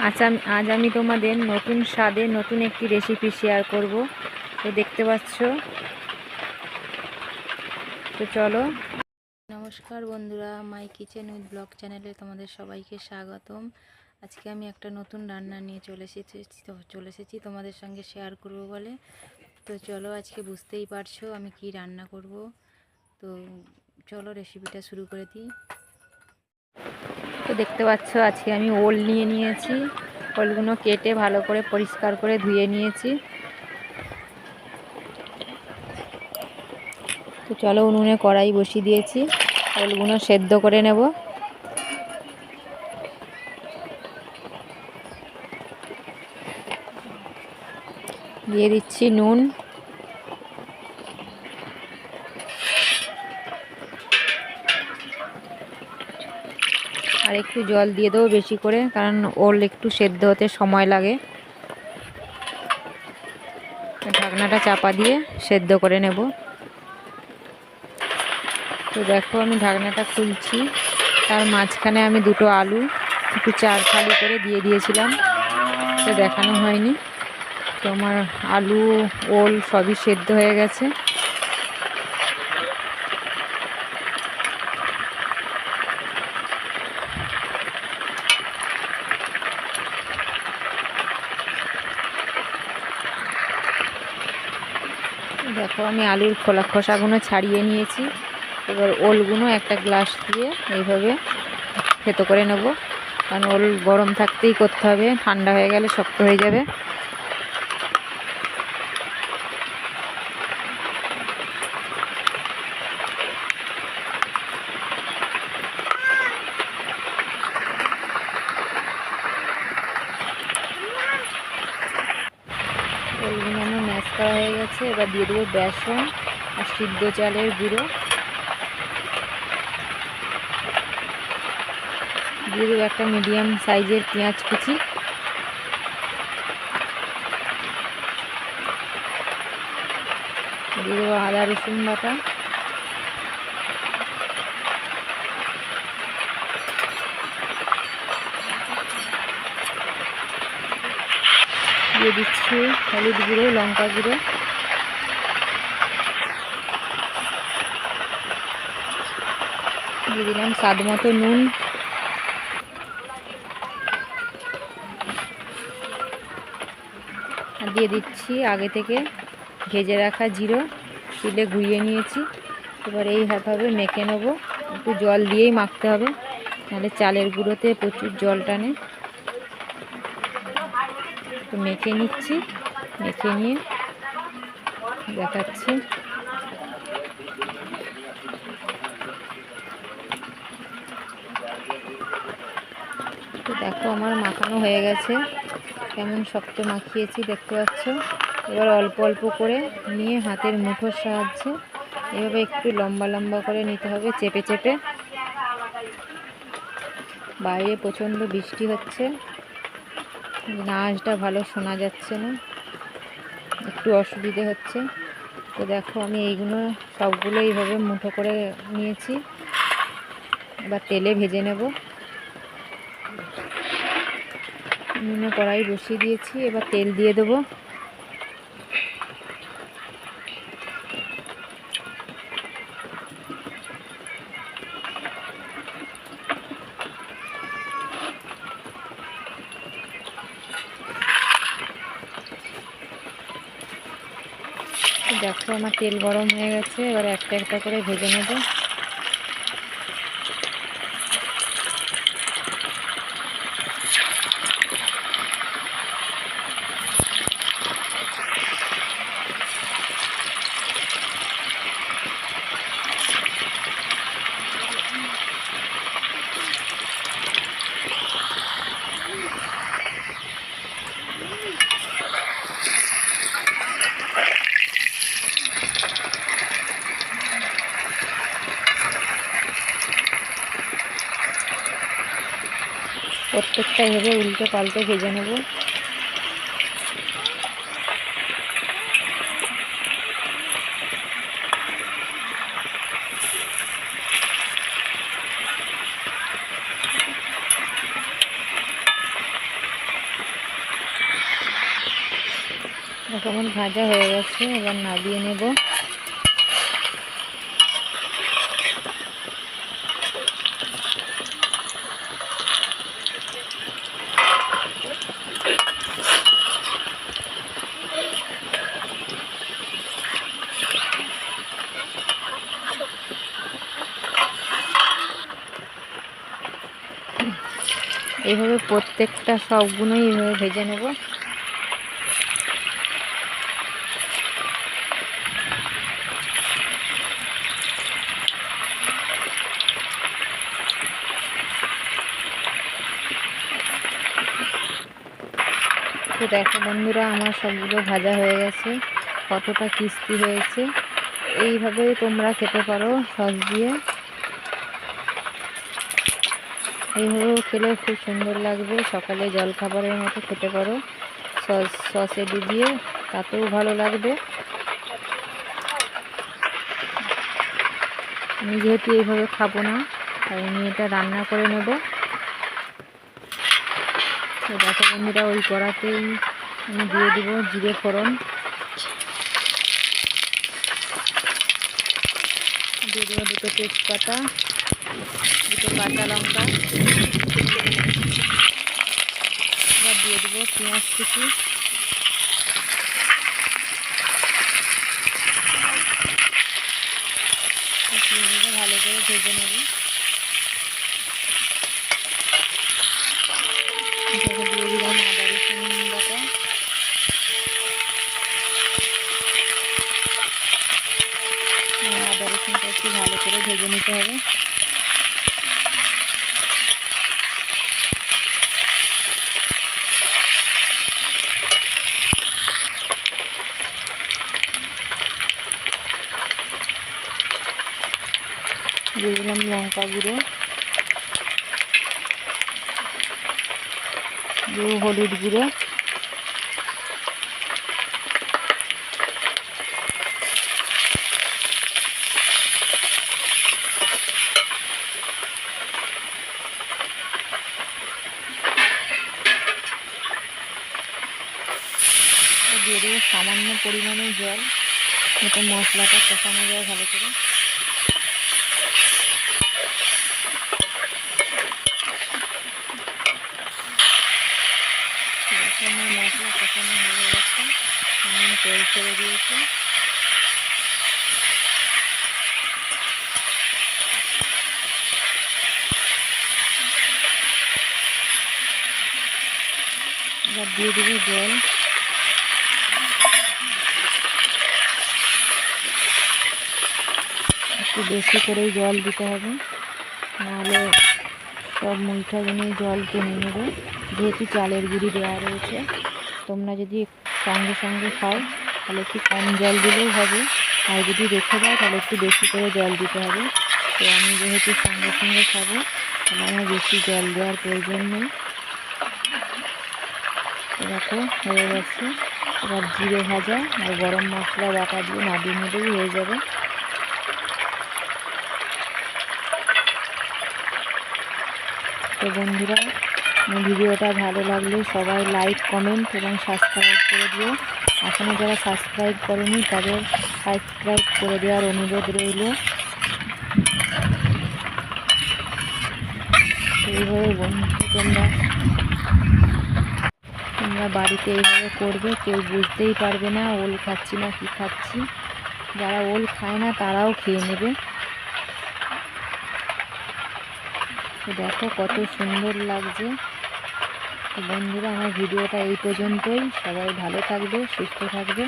আজ আমি তোমাদের নতুন স্বাদে নতুন একটি রেসিপি শেয়ার করব। তো দেখতে পাচ্ছ, তো চলো। নমস্কার বন্ধুরা, মাই কিচেন উইথ ব্লগ চ্যানেলে তোমাদের সবাইকে স্বাগতম। আজকে আমি একটা নতুন রান্না নিয়ে চলে এসেছি তোমাদের সঙ্গে শেয়ার করব বলে। তো চলো, আজকে বুঝতেই পারছো আমি কি রান্না করব। তো চলো রেসিপিটা শুরু করে দিই। তো দেখতে পাচ্ছ, আজকে আমি ওল নিয়ে নিয়েছি। ওলগুলো কেটে ভালো করে পরিষ্কার করে ধুয়ে নিয়েছি। তো চলো, উনুনে কড়াই বসিয়ে দিয়েছি, ওলগুলো সেদ্ধ করে নেব। দিয়ে দিচ্ছি নুন, আর একটু জল দিয়ে দেবো বেশি করে, কারণ ওল একটু সেদ্ধ হতে সময় লাগে। ঢাকনাটা চাপা দিয়ে সেদ্ধ করে নেব। তো দেখো, আমি ঢাকনাটা খুলছি। তার মাঝখানে আমি দুটো আলু একটু চার ফালি করে দিয়ে দিয়েছিলাম, তো দেখানো হয়নি। তো আমার আলু ওল সবই সেদ্ধ হয়ে গেছে। দেখো, আমি আলুর খোসাগুলো ছাড়িয়ে নিয়েছি। এবার ওলগুলো একটা গ্লাস দিয়ে এইভাবে থেতো করে নেব, কারণ ওল গরম থাকতেই করতে হবে, ঠান্ডা হয়ে গেলে শক্ত হয়ে যাবে। ওলগুলো আমার ম্যাশ করা হয়ে গেছে। এবার দিয়ে দেবো বেসন আর সিদ্ধ চালের গুঁড়ো। দিয়ে দেবো একটা মিডিয়াম সাইজের পেঁয়াজ কুচি। দিয়ে দেবো আদা রসুন বাটা। দিয়ে দিচ্ছি হলুদ গুঁড়ো, লঙ্কা গুঁড়ো। দিয়ে দিলাম স্বাদ মতো নুন। আর দিয়ে দিচ্ছি আগে থেকে ভেজে রাখা জিরো, শিলে গুঁড়িয়ে নিয়েছি। এবার এইভাবে মেখে নেবো। একটু জল দিয়েই মাখতে হবে, নাহলে চালের গুঁড়োতে প্রচুর জল টানে। তো মেখে নিচ্ছি, মেখে নিয়ে দেখাচ্ছি। তো দেখো, আমার মাখানো হয়ে গেছে। কেমন শক্ত মাখিয়েছি দেখতে পাচ্ছ। এবার অল্প অল্প করে নিয়ে হাতের মুঠোর সাহায্যে এভাবে একটু লম্বা লম্বা করে নিতে হবে, চেপে চেপে। বাইরে প্রচণ্ড বৃষ্টি হচ্ছে, আওয়াজটা ভালো শোনা যাচ্ছে না, একটু অসুবিধে হচ্ছে। তো দেখো, আমি এইগুলো সবগুলো এইভাবে মুঠো করে নিয়েছি। এবার তেলে ভেজে নেব। নুনে কড়াই বসিয়ে দিয়েছি, এবার তেল দিয়ে দেবো। দেখো, আমার তেল গরম হয়ে গেছে। এবার একটা একটা করে ভেজে নেব। প্রত্যেকটা এভাবে উল্টে পাল্টে ভেজে নেব। এখন ভাজা হয়ে গেছে, এবার নামিয়ে নেব। এইভাবে প্রত্যেকটা সবগুলোই এইভাবে ভেজে নেব। তো দেখো বন্ধুরা, আমার সবগুলো ভাজা হয়ে গেছে, কতটা ক্রিস্পি হয়েছে। এইভাবে তোমরা খেতে পারো সস দিয়ে, এইভাবেও খেলে খুব সুন্দর লাগবে। সকালে জলখাবারের মতো খেতে পারো, সসে ডুবিয়ে, তাতেও ভালো লাগবে। আমি যেহেতু এইভাবে খাবো না, তাই আমি এটা রান্না করে নেব। তো দেখো বন্ধুরা, ওই কড়াতেই আমি দিয়ে দিব জিরে ফোড়ন, দিয়ে দেবো দুটো তেজপাতা, দুটো কাঁচা লঙ্কা, এবার দিয়ে দেবো পেঁয়াজ কুচি, ভালো করে ভেজে নেব। দিয়ে দিলাম আদা রসুন বাটা, আদা রসুনটা একটু ভালো করে ভেজে নিতে হবে। দিয়ে দিলাম লঙ্কা গুঁড়ো, দিয়ে হলুদ গুঁড়ো, দিয়ে দেবো সামান্য পরিমাণে জল, যাতে মশলাটা কষানো যায় ভালো করে। আমার মশলা কষানো হয়ে গেছে, আমি তেল ছেড়ে দিয়েছি। এবার দিয়ে দেবো জল, একটু বেশি করেই জল দিতে হবে, নাহলে সব মুইঠাগুলো জল টেনে নেবে। যেহেতু চালের গুঁড়ি দেওয়া রয়েছে, তোমরা যদি সঙ্গে সঙ্গে খাও তাহলে একটু কম জল দিলেও হবে, আর যদি রেখে দাও তাহলে একটু বেশি করে জল দিতে হবে। তো আমি যেহেতু সঙ্গে সঙ্গে খাবো, তাহলে আমার বেশি জল দেওয়ার প্রয়োজন নেই। দেখো হয়ে গেছে, এবার জিরে ভাজা আর গরম মশলা বাটা দিয়ে নাড়িয়ে নিলেই হয়ে যাবে। তো বন্ধুরা, ভিডিওটা ভালো লাগলে সবাই লাইক, কমেন্ট এবং সাবস্ক্রাইব করে দিও। এখনও যারা সাবস্ক্রাইব করেনি তাদের সাবস্ক্রাইব করে দেওয়ার অনুরোধ রইল। এইভাবে বন্ধু তোমরা বাড়িতে এইভাবে করবে, কেউ বুঝতেই পারবে না ওল খাচ্ছি না কি খাচ্ছি। যারা ওল খায় না তারাও খেয়ে নেবে। তো দেখো কত সুন্দর লাগছে। বন্ধুরা, আমার ভিডিওটা এই পর্যন্তই। সবাই ভালো থাকবে, সুস্থ থাকবে।